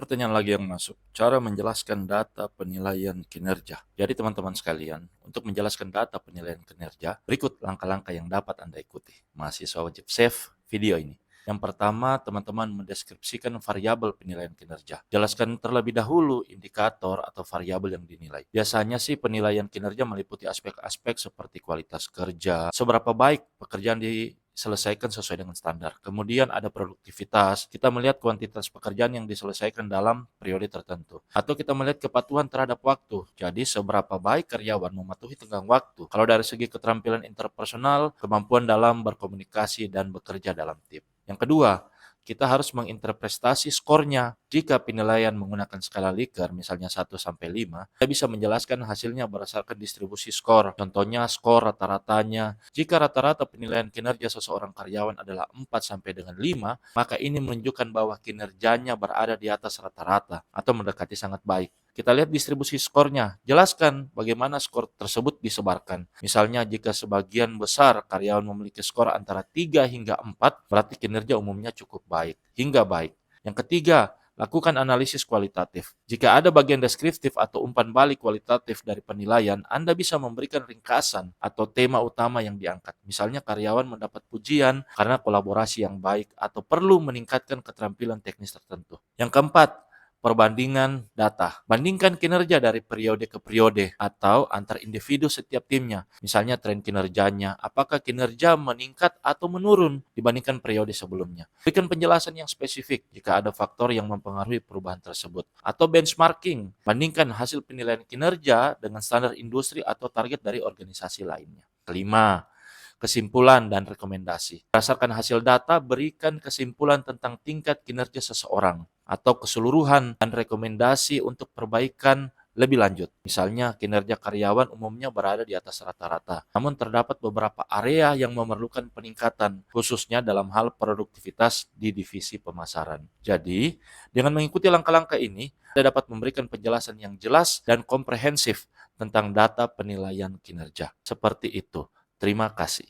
Pertanyaan lagi yang masuk, cara menjelaskan data penilaian kinerja. Jadi teman-teman sekalian, untuk menjelaskan data penilaian kinerja, berikut langkah-langkah yang dapat Anda ikuti. Mahasiswa wajib save video ini. Yang pertama, teman-teman mendeskripsikan variabel penilaian kinerja. Jelaskan terlebih dahulu indikator atau variabel yang dinilai. Biasanya sih penilaian kinerja meliputi aspek-aspek seperti kualitas kerja, seberapa baik pekerjaan diselesaikan sesuai dengan standar. Kemudian ada produktivitas, kita melihat kuantitas pekerjaan yang diselesaikan dalam periode tertentu. Atau kita melihat kepatuhan terhadap waktu, jadi seberapa baik karyawan mematuhi tenggang waktu. Kalau dari segi keterampilan interpersonal, kemampuan dalam berkomunikasi dan bekerja dalam tim. Yang kedua, kita harus menginterpretasi skornya. Jika penilaian menggunakan skala Likert, misalnya 1-5, kita bisa menjelaskan hasilnya berdasarkan distribusi skor. Contohnya skor rata-ratanya. Jika rata-rata penilaian kinerja seseorang karyawan adalah 4-5, maka ini menunjukkan bahwa kinerjanya berada di atas rata-rata atau mendekati sangat baik. Kita lihat distribusi skornya. Jelaskan bagaimana skor tersebut disebarkan. Misalnya jika sebagian besar karyawan memiliki skor antara 3 hingga 4, berarti kinerja umumnya cukup baik, hingga baik. Yang ketiga, lakukan analisis kualitatif. Jika ada bagian deskriptif atau umpan balik kualitatif dari penilaian, Anda bisa memberikan ringkasan atau tema utama yang diangkat. Misalnya karyawan mendapat pujian karena kolaborasi yang baik atau perlu meningkatkan keterampilan teknis tertentu. Yang keempat, perbandingan data. Bandingkan kinerja dari periode ke periode atau antar individu setiap timnya. Misalnya tren kinerjanya, apakah kinerja meningkat atau menurun dibandingkan periode sebelumnya. Berikan penjelasan yang spesifik jika ada faktor yang mempengaruhi perubahan tersebut. Atau benchmarking, bandingkan hasil penilaian kinerja dengan standar industri atau target dari organisasi lainnya. Kelima, kesimpulan dan rekomendasi. Berdasarkan hasil data, berikan kesimpulan tentang tingkat kinerja seseorang atau keseluruhan dan rekomendasi untuk perbaikan lebih lanjut. Misalnya, kinerja karyawan umumnya berada di atas rata-rata. Namun terdapat beberapa area yang memerlukan peningkatan, khususnya dalam hal produktivitas di divisi pemasaran. Jadi, dengan mengikuti langkah-langkah ini, Anda dapat memberikan penjelasan yang jelas dan komprehensif tentang data penilaian kinerja. Seperti itu. Terima kasih.